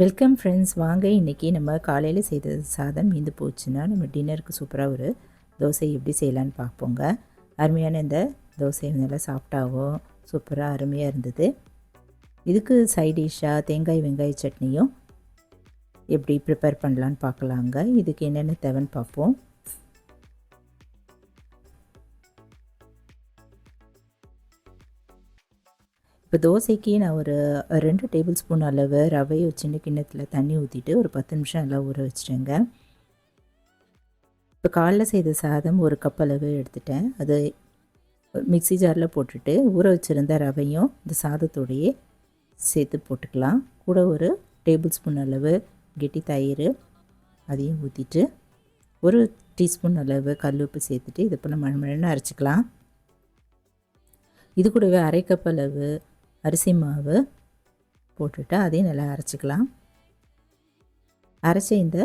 Welcome friends. வாங்க இன்றைக்கி நம்ம காலையில் செய்த சாதம் மீந்து போச்சுன்னா நம்ம டின்னருக்கு சூப்பராக ஒரு தோசை எப்படி செய்யலான்னு பார்ப்போங்க. அருமையான இந்த தோசை நல்லா சாஃப்டாகவும் சூப்பராக அருமையாக இருந்தது. இதுக்கு சைட் டிஷ்ஷாக தேங்காய் வெங்காய சட்னியும் எப்படி ப்ரிப்பேர் பண்ணலான்னு பார்க்கலாங்க. இதுக்கு என்னென்ன தேவைன்னு பார்ப்போம். இப்போ தோசைக்கு நான் ஒரு 2 டேபிள் ஸ்பூன் அளவு ரவையை சின்ன கிண்ணத்தில் தண்ணி ஊற்றிட்டு ஒரு 10 நிமிஷம் நல்லா ஊற வச்சுட்டேங்க. இப்போ காலைல செய்த சாதம் ஒரு கப் அளவு எடுத்துட்டேன். அது மிக்ஸி ஜாரில் போட்டுட்டு ஊற வச்சுருந்த ரவையும் இந்த சாதத்தோடையே சேர்த்து போட்டுக்கலாம். கூட ஒரு டேபிள் ஸ்பூன் அளவு கெட்டி தயிர் அதையும் ஊற்றிட்டு ஒரு டீஸ்பூன் அளவு கல் உப்பு சேர்த்துட்டு இதை போல் மணமணன்னு அரைச்சிக்கலாம். இது கூடவே அரை கப் அளவு அரிசி மாவு போட்டுட்டு அதையும் நல்லா அரைச்சிக்கலாம். அரைச்ச இந்த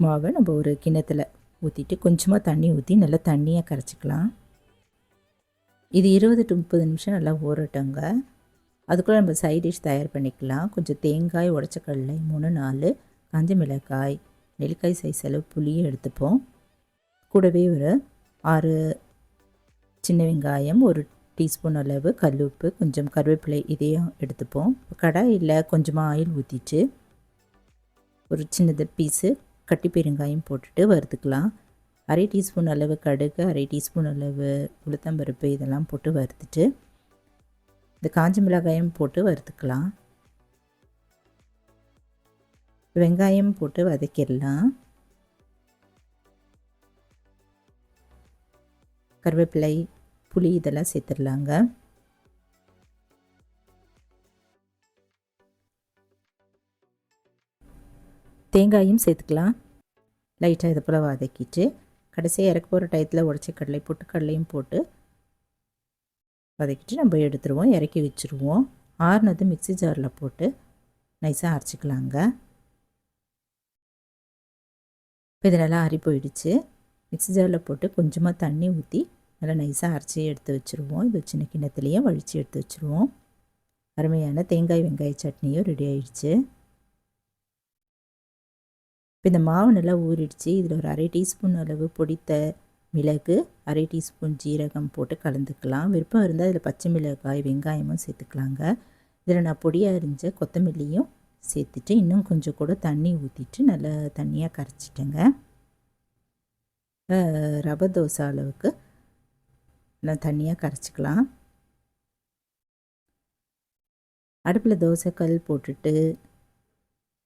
மாவை நம்ம ஒரு கிண்ணத்தில் ஊற்றிட்டு கொஞ்சமாக தண்ணி ஊற்றி நல்லா தண்ணியாக கரைச்சிக்கலாம். இது 20 to 30 நிமிஷம் நல்லா ஊறட்டுங்க. அதுக்குள்ளே நம்ம சைட் டிஷ் தயார் பண்ணிக்கலாம். கொஞ்சம் தேங்காய், உடச்ச கடலை 3-4 காஞ்ச மிளகாய், நெல்லிக்காய் சைஸ் அளவு புளியும் எடுத்துப்போம். கூடவே ஒரு 6 சின்ன வெங்காயம், ஒரு டீஸ்பூன் அளவு கல்லுப்பு, கொஞ்சம் கருவேப்பிலை இதையும் எடுத்துப்போம். கடாயில் கொஞ்சமாக ஆயில் ஊற்றிட்டு ஒரு சின்னது பீஸு கட்டி பெருங்காயம் போட்டுட்டு வறுத்துக்கலாம். அரை டீஸ்பூன் அளவு கடுகு, அரை டீஸ்பூன் அளவு உளுத்தம்பருப்பு இதெல்லாம் போட்டு வறுத்துட்டு இந்த காஞ்ச மிளகாயம் போட்டு வறுத்துக்கலாம். வெங்காயம் போட்டு வதக்கிடலாம். கருவேப்பிலை, புளி இதெல்லாம் சேர்த்துடலாங்க. தேங்காயும் சேர்த்துக்கலாம். லைட்டாக இதை போல் வதக்கிட்டு கடைசியாக இறக்க போகிற டயத்தில் உடச்ச கடலை போட்டு கடலையும் போட்டு வதக்கிட்டு நம்ம எடுத்துருவோம், இறக்கி வச்சுருவோம். ஆறுனது மிக்ஸி ஜாரில் போட்டு நைஸாக அரைச்சிக்கலாங்க. இப்போ இது நல்லா ஆறி போயிடுச்சு. மிக்ஸி ஜாரில் போட்டு கொஞ்சமாக தண்ணி ஊற்றி நல்லா நைஸாக அரைச்சி எடுத்து வச்சுருவோம். இது சின்ன கிண்ணத்துலேயே வழித்து எடுத்து வச்சுருவோம். அருமையான தேங்காய் வெங்காய சட்னியும் ரெடி ஆகிடுச்சு. இப்போ இந்த மாவு நல்லா ஊறிடுச்சு. இதில் ஒரு அரை டீஸ்பூன் அளவு பொடித்த மிளகு, அரை டீஸ்பூன் ஜீரகம் போட்டு கலந்துக்கலாம். விருப்பம் இருந்தால் இதில் பச்சை மிளகாய் வெங்காயமும் சேர்த்துக்கலாங்க. இதில் நான் பொடியாக அரிஞ்ச கொத்தமல்லியும் சேர்த்துட்டு இன்னும் கொஞ்சம் கூட தண்ணி ஊற்றிட்டு நல்லா தண்ணியாக கரைச்சிட்டேங்க. ரவை தோசை அளவுக்கு நான் தண்ணியாக கரைச்சிக்கலாம். அடுப்பில் தோசைக்கல் போட்டுட்டு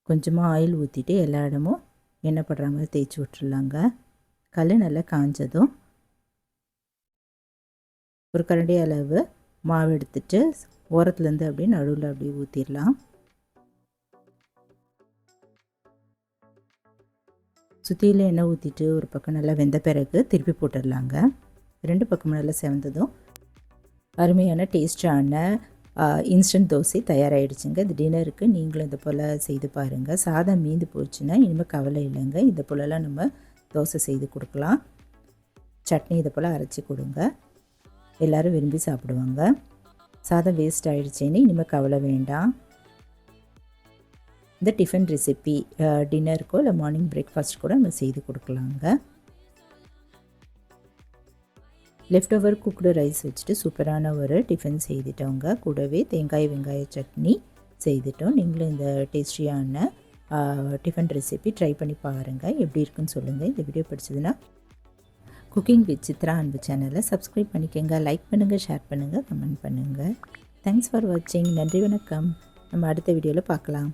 கொஞ்சமாக ஆயில் ஊற்றிட்டு எல்லா இடமும் எண்ணெய் படுற மாதிரி தேய்ச்சி விட்டுருலாங்க. கல் நல்லா காஞ்சதும் ஒரு கரண்டி அளவு மாவு எடுத்துட்டு ஓரத்துலேருந்து அப்படியே நடுவில் அப்படியே ஊற்றிடலாம். சுற்றியில் எண்ணெய் ஊற்றிட்டு ஒரு பக்கம் நல்லா வெந்த பிறகு திருப்பி போட்டுடலாங்க. 2 பக்கமும் நல்லா செவந்ததும் அருமையான டேஸ்டான இன்ஸ்டன்ட் தோசை தயாராகிடுச்சுங்க. இது டின்னருக்கு நீங்களும் இது போல் செய்து பாருங்கள். சாதம் மீந்து போச்சுன்னா இனிமேல் கவலை இல்லைங்க. இது போலலாம் நம்ம தோசை செய்து கொடுக்கலாம். சட்னி இதை போல் அரைச்சி கொடுங்க, எல்லோரும் விரும்பி சாப்பிடுவாங்க. சாதம் வேஸ்ட் ஆகிடுச்சேன்னு இனிமேல் கவலை வேண்டாம். இந்த டிஃபன் ரெசிபி டின்னருக்கோ இல்லை மார்னிங் பிரேக்ஃபாஸ்ட் கூட நம்ம செய்து கொடுக்கலாங்க. லெஃப்ட் ஓவர் குக்டு ரைஸ் வச்சுட்டு சூப்பரான ஒரு டிஃபன் செய்துட்டோங்க. கூடவே தேங்காய் வெங்காய சட்னி செய்துட்டோம். நீங்களும் இந்த டேஸ்டியான டிஃபன் ரெசிபி ட்ரை பண்ணி பாருங்கள், எப்படி இருக்குன்னு சொல்லுங்கள். இந்த வீடியோ பிடிச்சதுன்னா குக்கிங் வித் சித்ரா அன்பு சேனலை சப்ஸ்கிரைப் பண்ணிக்கோங்க. லைக் பண்ணுங்கள், ஷேர் பண்ணுங்கள், கமெண்ட் பண்ணுங்கள். தேங்க்ஸ் ஃபார் வாட்சிங். நன்றி, வணக்கம். நம்ம அடுத்த வீடியோவில் பார்க்கலாம்.